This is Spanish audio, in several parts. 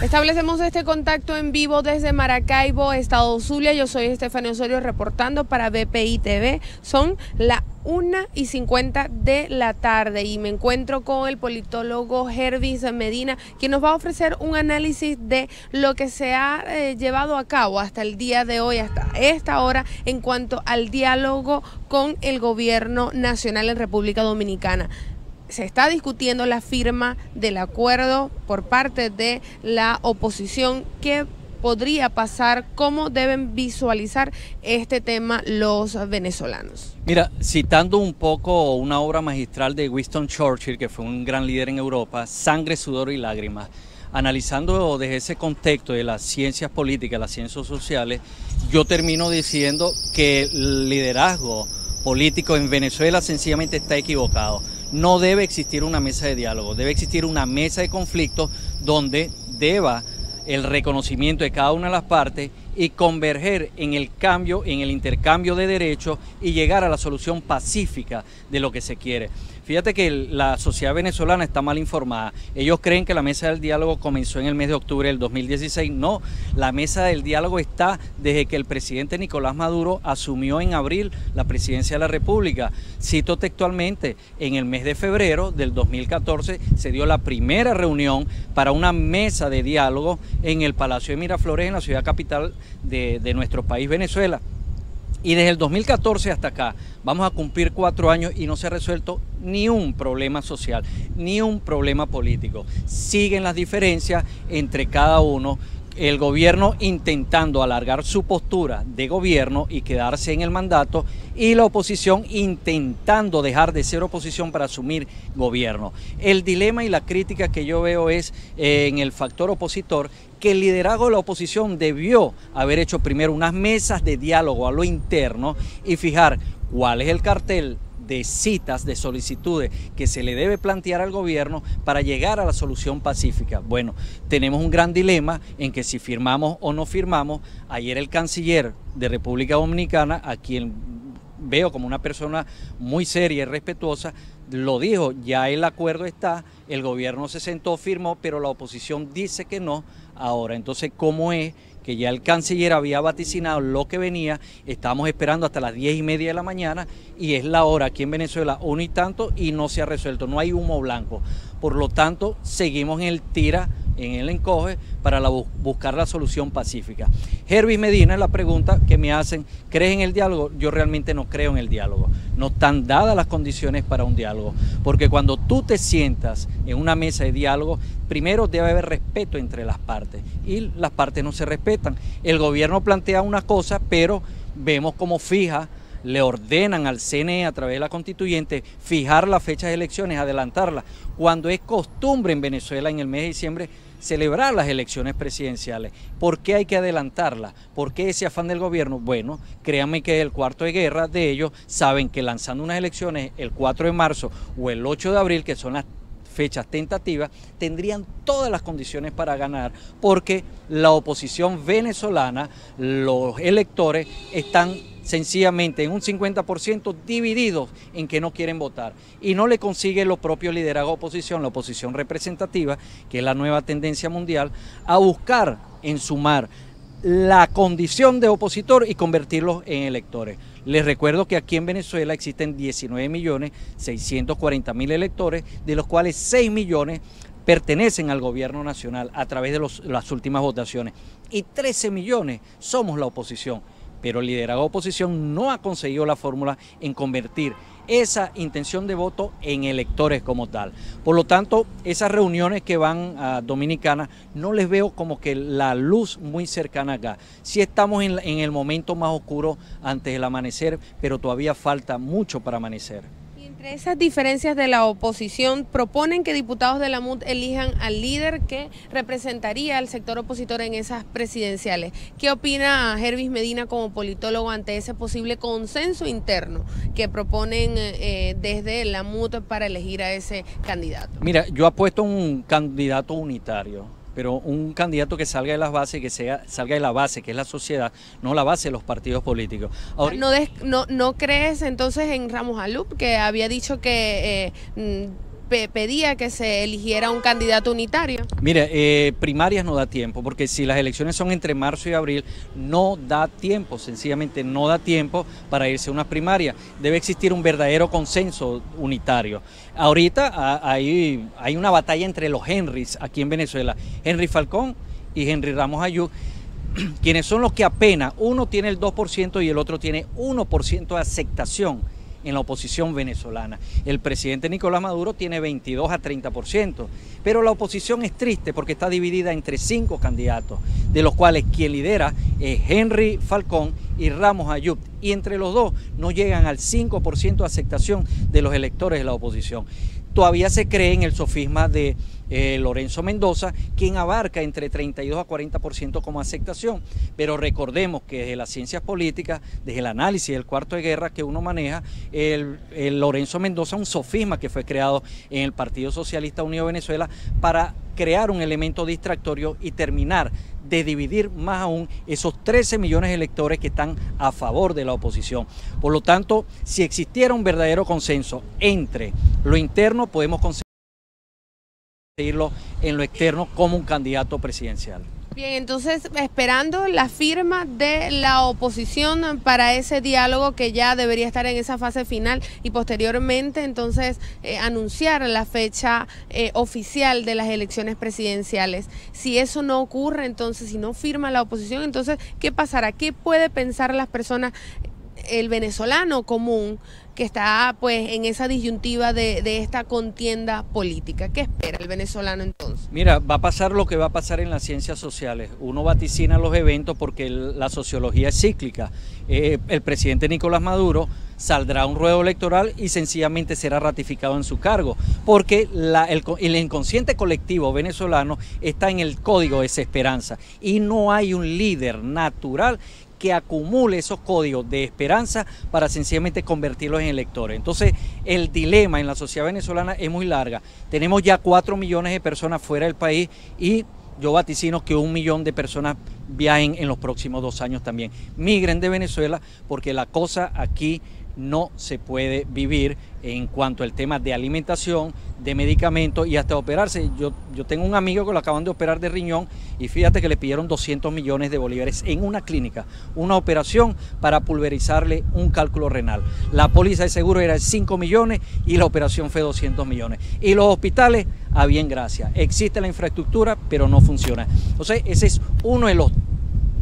Establecemos este contacto en vivo desde Maracaibo, Estado Zulia. Yo soy Estefanía Osorio reportando para BPI TV. Son las 1:50 de la tarde y me encuentro con el politólogo Hervis Medina, quien nos va a ofrecer un análisis de lo que se ha llevado a cabo hasta el día de hoy, hasta esta hora, en cuanto al diálogo con el gobierno nacional en República Dominicana. Se está discutiendo la firma del acuerdo por parte de la oposición. ¿Qué podría pasar? ¿Cómo deben visualizar este tema los venezolanos? Mira, citando un poco una obra magistral de Winston Churchill, que fue un gran líder en Europa, Sangre, Sudor y Lágrimas, analizando desde ese contexto de las ciencias políticas, las ciencias sociales, yo termino diciendo que el liderazgo político en Venezuela sencillamente está equivocado. No debe existir una mesa de diálogo, debe existir una mesa de conflicto donde deba el reconocimiento de cada una de las partes y converger en el cambio, en el intercambio de derechos y llegar a la solución pacífica de lo que se quiere. Fíjate que la sociedad venezolana está mal informada. Ellos creen que la mesa del diálogo comenzó en el mes de octubre del 2016. No, la mesa del diálogo está desde que el presidente Nicolás Maduro asumió en abril la presidencia de la República. Cito textualmente, en el mes de febrero del 2014 se dio la primera reunión para una mesa de diálogo en el Palacio de Miraflores, en la ciudad capital de nuestro país, Venezuela. Y desde el 2014 hasta acá vamos a cumplir 4 años y no se ha resuelto ni un problema social, ni un problema político. Siguen las diferencias entre cada uno, el gobierno intentando alargar su postura de gobierno y quedarse en el mandato, y la oposición intentando dejar de ser oposición para asumir gobierno. El dilema y la crítica que yo veo es en el factor opositor, que el liderazgo de la oposición debió haber hecho primero unas mesas de diálogo a lo interno y fijar cuál es el cartel de citas, de solicitudes que se le debe plantear al gobierno para llegar a la solución pacífica. Bueno, tenemos un gran dilema en que si firmamos o no firmamos. Ayer el canciller de República Dominicana, a quien veo como una persona muy seria y respetuosa, lo dijo: ya el acuerdo está, el gobierno se sentó, firmó, pero la oposición dice que no. Ahora, entonces, ¿cómo es que ya el canciller había vaticinado lo que venía? Estamos esperando hasta las 10:30 de la mañana y es la hora aquí en Venezuela 1 y tanto y no se ha resuelto, no hay humo blanco. Por lo tanto, seguimos en el tira, en el encoge, para buscar la solución pacífica. Hervis Medina, la pregunta que me hacen: ¿crees en el diálogo? Yo realmente no creo en el diálogo. No están dadas las condiciones para un diálogo, porque cuando tú te sientas en una mesa de diálogo, primero debe haber respeto entre las partes, y las partes no se respetan. El gobierno plantea una cosa, pero vemos cómo le ordenan al CNE a través de la constituyente fijar las fechas de elecciones, adelantarlas, cuando es costumbre en Venezuela en el mes de diciembre celebrar las elecciones presidenciales. ¿Por qué hay que adelantarlas? ¿Por qué ese afán del gobierno? Bueno, créanme que el cuarto de guerra de ellos saben que lanzando unas elecciones el 4 de marzo o el 8 de abril, que son las fechas tentativas, tendrían todas las condiciones para ganar, porque la oposición venezolana, los electores, están sencillamente en un 50% divididos en que no quieren votar, y no le consigue los propios liderazgos de oposición, la oposición representativa, que es la nueva tendencia mundial, a buscar en sumar la condición de opositor y convertirlos en electores. Les recuerdo que aquí en Venezuela existen 19.640.000 electores, de los cuales 6 millones pertenecen al gobierno nacional a través de las últimas votaciones, y 13 millones somos la oposición. Pero el liderazgo de oposición no ha conseguido la fórmula en convertir esa intención de voto en electores como tal. Por lo tanto, esas reuniones que van a Dominicana no les veo como que la luz muy cercana acá. Sí estamos en el momento más oscuro antes del amanecer, pero todavía falta mucho para amanecer. Entre esas diferencias de la oposición, proponen que diputados de la MUD elijan al líder que representaría al sector opositor en esas presidenciales. ¿Qué opina Hervis Medina como politólogo ante ese posible consenso interno que proponen desde la MUD para elegir a ese candidato? Mira, yo apuesto a un candidato unitario, pero un candidato que salga de las bases, salga de la base, que es la sociedad, no la base de los partidos políticos. ¿No crees entonces en Ramos Alup, que había dicho que pedía que se eligiera un candidato unitario. Mire, primarias no da tiempo, porque si las elecciones son entre marzo y abril, no da tiempo, sencillamente no da tiempo para irse a unas primarias. Debe existir un verdadero consenso unitario. Ahorita hay una batalla entre los Henrys aquí en Venezuela, Henry Falcón y Henry Ramos Ayub, quienes son los que apenas uno tiene el 2% y el otro tiene 1% de aceptación en la oposición venezolana. El presidente Nicolás Maduro tiene 22 a 30%, pero la oposición es triste porque está dividida entre 5 candidatos, de los cuales quien lidera es Henry Falcón y Ramos Ayub, y entre los dos no llegan al 5% de aceptación de los electores de la oposición. Todavía se cree en el sofisma de Lorenzo Mendoza, quien abarca entre 32 a 40% como aceptación, pero recordemos que desde las ciencias políticas, desde el análisis del cuarto de guerra que uno maneja, el Lorenzo Mendoza es un sofisma que fue creado en el Partido Socialista Unido de Venezuela para crear un elemento distractorio y terminar de dividir más aún esos 13 millones de electores que están a favor de la oposición. Por lo tanto, si existiera un verdadero consenso entre lo interno, podemos conseguirlo en lo externo como un candidato presidencial. Bien, entonces esperando la firma de la oposición para ese diálogo que ya debería estar en esa fase final y posteriormente entonces anunciar la fecha oficial de las elecciones presidenciales. Si eso no ocurre, entonces si no firma la oposición, entonces ¿qué pasará? ¿Qué puede pensar las personas, el venezolano común que está pues en esa disyuntiva de esta contienda política? ¿Qué espera el venezolano entonces? Mira, va a pasar lo que va a pasar en las ciencias sociales. Uno vaticina los eventos porque la sociología es cíclica. El presidente Nicolás Maduro saldrá a un ruedo electoral y sencillamente será ratificado en su cargo, porque el inconsciente colectivo venezolano está en el código de desesperanza y no hay un líder natural que acumule esos códigos de esperanza para sencillamente convertirlos en electores. Entonces, el dilema en la sociedad venezolana es muy larga. Tenemos ya 4 millones de personas fuera del país y yo vaticino que 1 millón de personas viajen en los próximos 2 años también. Migren de Venezuela porque la cosa aquí no se puede vivir en cuanto al tema de alimentación, de medicamentos y hasta operarse. Yo tengo un amigo que lo acaban de operar de riñón y fíjate que le pidieron 200 millones de bolívares en una clínica, una operación para pulverizarle un cálculo renal. La póliza de seguro era de 5 millones y la operación fue 200 millones. Y los hospitales, a bien gracias, existe la infraestructura pero no funciona. Entonces ese es uno de los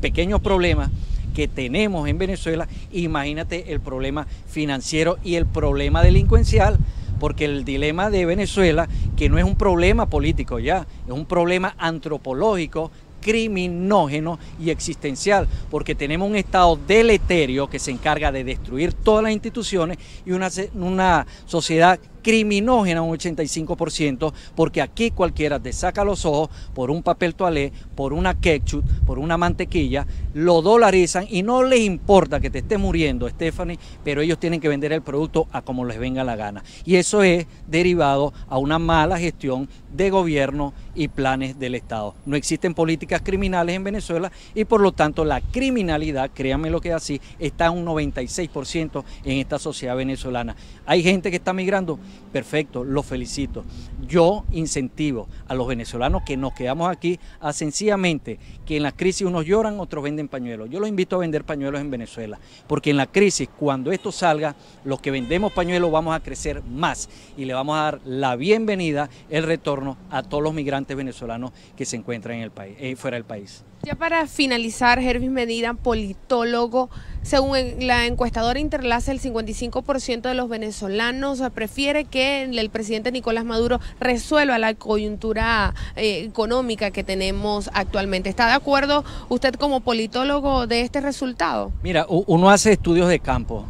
pequeños problemas que tenemos en Venezuela. Imagínate el problema financiero y el problema delincuencial, porque el dilema de Venezuela, que no es un problema político ya, es un problema antropológico, criminógeno y existencial, porque tenemos un Estado deleterio que se encarga de destruir todas las instituciones y una sociedad criminógena un 85%, porque aquí cualquiera te saca los ojos por un papel toalé, por una ketchup, por una mantequilla, lo dolarizan y no les importa que te esté muriendo, Stephanie, pero ellos tienen que vender el producto a como les venga la gana. Y eso es derivado a una mala gestión de gobierno y planes del Estado. No existen políticas criminales en Venezuela y por lo tanto la criminalidad, créanme lo que es así, está un 96% en esta sociedad venezolana. Hay gente que está migrando, perfecto, los felicito. Yo incentivo a los venezolanos que nos quedamos aquí a sencillamente que en la crisis unos lloran, otros venden pañuelos. Yo los invito a vender pañuelos en Venezuela, porque en la crisis, cuando esto salga, los que vendemos pañuelos vamos a crecer más y le vamos a dar la bienvenida, el retorno a todos los migrantes venezolanos que se encuentran en el país, fuera del país. Ya para finalizar, Hervis Medina, politólogo, según la encuestadora Interlace, el 55% de los venezolanos prefiere que el presidente Nicolás Maduro resuelva la coyuntura económica que tenemos actualmente. ¿Está de acuerdo usted como politólogo de este resultado? Mira, uno hace estudios de campo,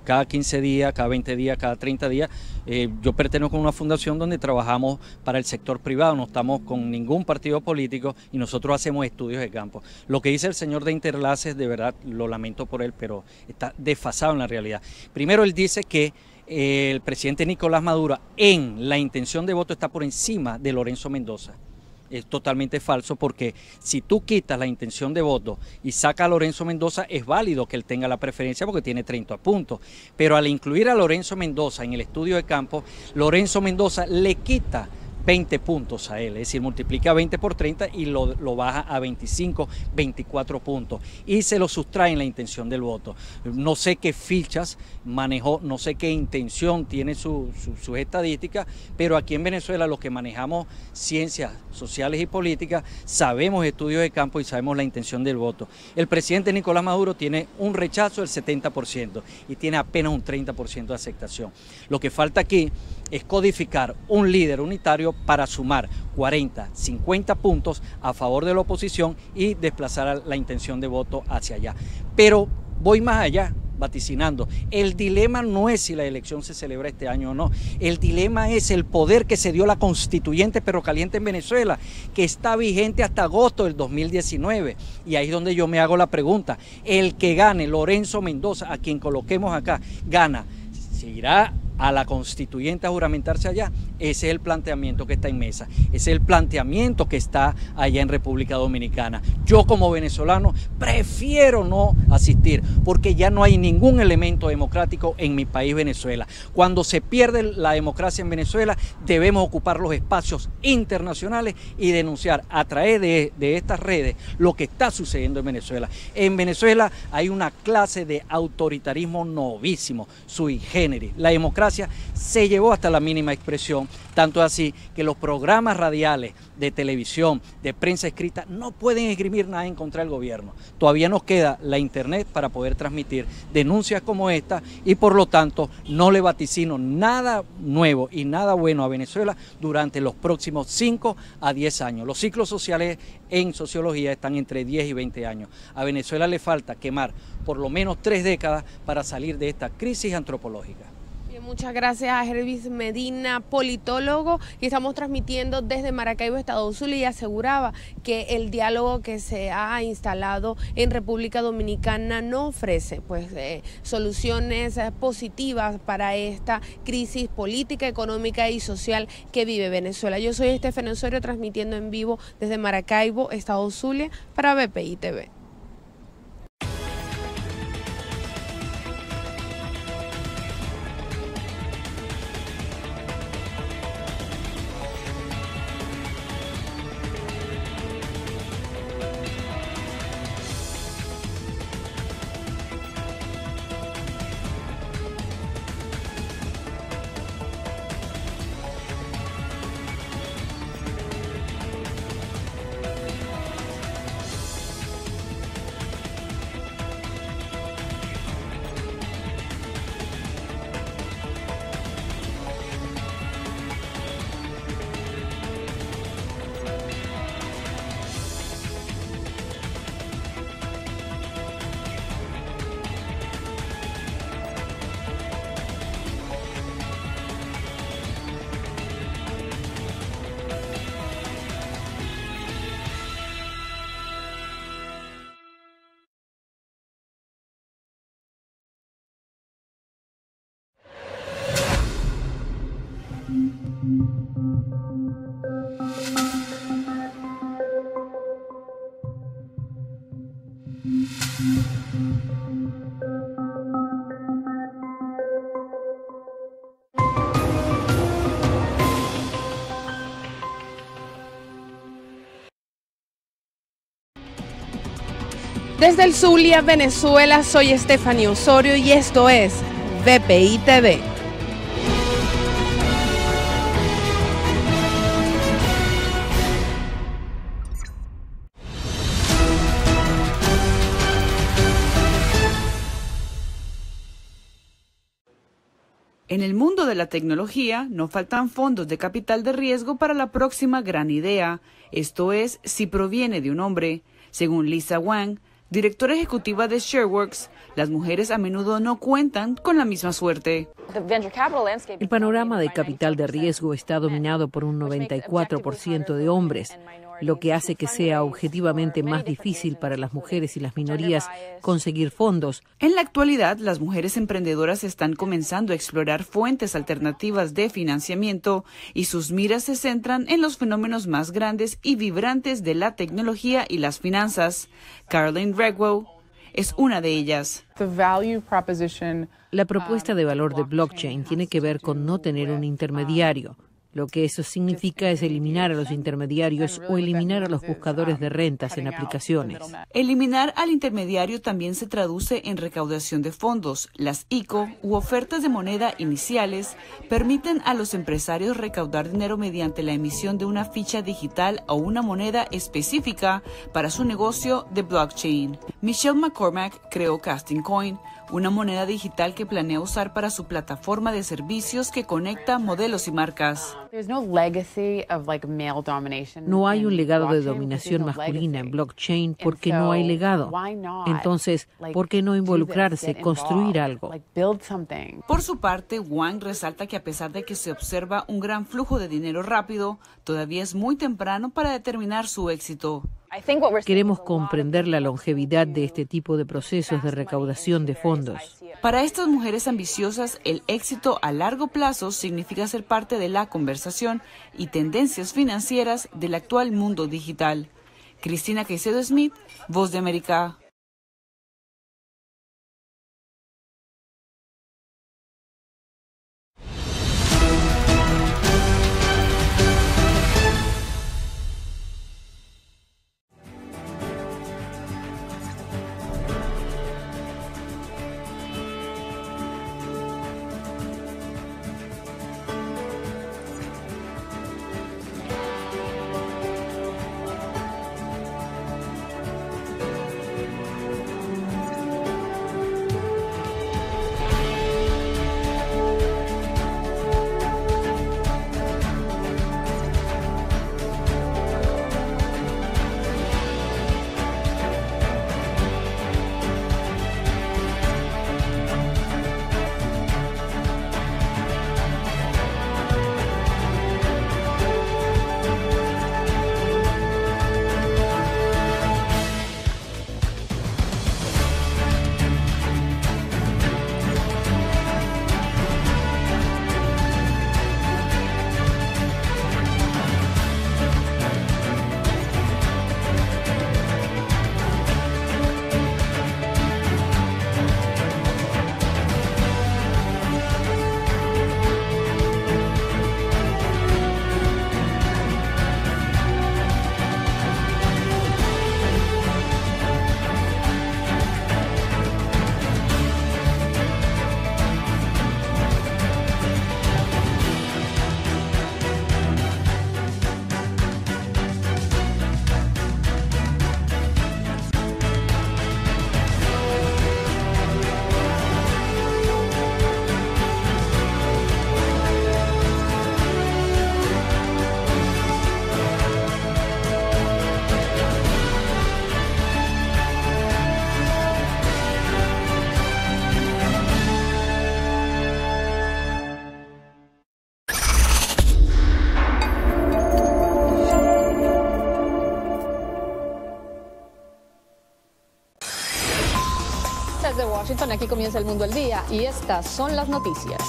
cada 15 días, cada 20 días, cada 30 días. Yo pertenezco a una fundación donde trabajamos para el sector privado, no estamos con ningún partido político y nosotros hacemos estudios de campo. Lo que dice el señor de Interlaces, de verdad lo lamento por él, pero está desfasado en la realidad. Primero, él dice que el presidente Nicolás Maduro en la intención de voto está por encima de Lorenzo Mendoza. es totalmente falso, porque si tú quitas la intención de voto y sacas a Lorenzo Mendoza, es válido que él tenga la preferencia porque tiene 30 puntos. Pero al incluir a Lorenzo Mendoza en el estudio de campo, Lorenzo Mendoza le quita 20 puntos a él, es decir, multiplica 20 por 30 y lo baja a 25, 24 puntos y se lo sustrae en la intención del voto. No sé qué fichas manejó, no sé qué intención tiene sus estadísticas, pero aquí en Venezuela los que manejamos ciencias sociales y políticas sabemos estudios de campo y sabemos la intención del voto. El presidente Nicolás Maduro tiene un rechazo del 70% y tiene apenas un 30% de aceptación. Lo que falta aquí es codificar un líder unitario para sumar 40, 50 puntos a favor de la oposición y desplazar la intención de voto hacia allá. Pero voy más allá, vaticinando. El dilema no es si la elección se celebra este año o no. El dilema es el poder que se dio la constituyente Perro Caliente en Venezuela, que está vigente hasta agosto del 2019. Y ahí es donde yo me hago la pregunta. El que gane, Lorenzo Mendoza, a quien coloquemos acá, gana. ¿Se irá a la constituyente a juramentarse allá? Ese es el planteamiento que está en mesa, ese es el planteamiento que está allá en República Dominicana. Yo como venezolano prefiero no asistir porque ya no hay ningún elemento democrático en mi país, Venezuela. Cuando se pierde la democracia en Venezuela, debemos ocupar los espacios internacionales y denunciar a través de estas redes lo que está sucediendo en Venezuela. En Venezuela hay una clase de autoritarismo novísimo, sui generis. La democracia se llevó hasta la mínima expresión, tanto así que los programas radiales, de televisión, de prensa escrita, no pueden esgrimir nada en contra del gobierno. Todavía nos queda la internet para poder transmitir denuncias como esta y por lo tanto no le vaticino nada nuevo y nada bueno a Venezuela durante los próximos 5 a 10 años. Los ciclos sociales en sociología están entre 10 y 20 años. A Venezuela le falta quemar por lo menos 3 décadas para salir de esta crisis antropológica. Muchas gracias a Hervis Medina, politólogo, y estamos transmitiendo desde Maracaibo, Estado Zulia, y aseguraba que el diálogo que se ha instalado en República Dominicana no ofrece soluciones positivas para esta crisis política, económica y social que vive Venezuela. Yo soy Estefania Osorio, transmitiendo en vivo desde Maracaibo, Estado Zulia, para BPI TV. Desde el Zulia, Venezuela, soy Estefania Osorio y esto es BPI TV. En el mundo de la tecnología no faltan fondos de capital de riesgo para la próxima gran idea, esto es, si proviene de un hombre. Según Lisa Wang, directora ejecutiva de ShareWorks, las mujeres a menudo no cuentan con la misma suerte. El panorama de capital de riesgo está dominado por un 94% de hombres. lo que hace que sea objetivamente más difícil para las mujeres y las minorías conseguir fondos. En la actualidad, las mujeres emprendedoras están comenzando a explorar fuentes alternativas de financiamiento y sus miras se centran en los fenómenos más grandes y vibrantes de la tecnología y las finanzas. Caroline Regwo es una de ellas. La propuesta de valor de blockchain tiene que ver con no tener un intermediario. Lo que eso significa es eliminar a los intermediarios o eliminar a los buscadores de rentas en aplicaciones. Eliminar al intermediario también se traduce en recaudación de fondos. Las ICO u ofertas de moneda iniciales permiten a los empresarios recaudar dinero mediante la emisión de una ficha digital o una moneda específica para su negocio de blockchain. Michelle McCormack creó Casting Coin, una moneda digital que planea usar para su plataforma de servicios que conecta modelos y marcas. No hay un legado de dominación masculina en blockchain porque no hay legado. Entonces, ¿por qué no involucrarse, construir algo? Por su parte, Wang resalta que a pesar de que se observa un gran flujo de dinero rápido, todavía es muy temprano para determinar su éxito. Queremos comprender la longevidad de este tipo de procesos de recaudación de fondos. Para estas mujeres ambiciosas, el éxito a largo plazo significa ser parte de la conversación y tendencias financieras del actual mundo digital. Cristina Caicedo Smith, Voz de América. Desde Washington, aquí comienza El Mundo al Día y estas son las noticias.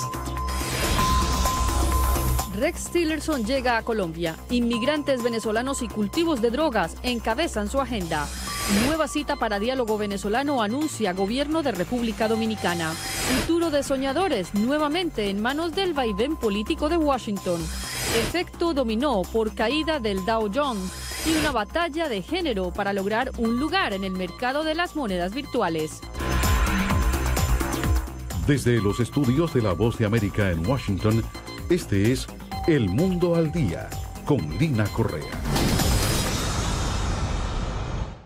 Rex Tillerson llega a Colombia. Inmigrantes venezolanos y cultivos de drogas encabezan su agenda. Nueva cita para diálogo venezolano anuncia gobierno de República Dominicana. Futuro de soñadores nuevamente en manos del vaivén político de Washington. Efecto dominó por caída del Dow Jones y una batalla de género para lograr un lugar en el mercado de las monedas virtuales. Desde los estudios de La Voz de América en Washington, este es El Mundo al Día, con Lina Correa.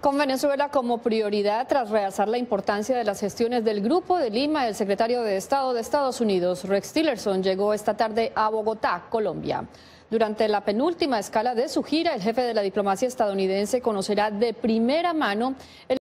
Con Venezuela como prioridad tras realzar la importancia de las gestiones del Grupo de Lima, el secretario de Estado de Estados Unidos, Rex Tillerson, llegó esta tarde a Bogotá, Colombia. Durante la penúltima escala de su gira, el jefe de la diplomacia estadounidense conocerá de primera mano el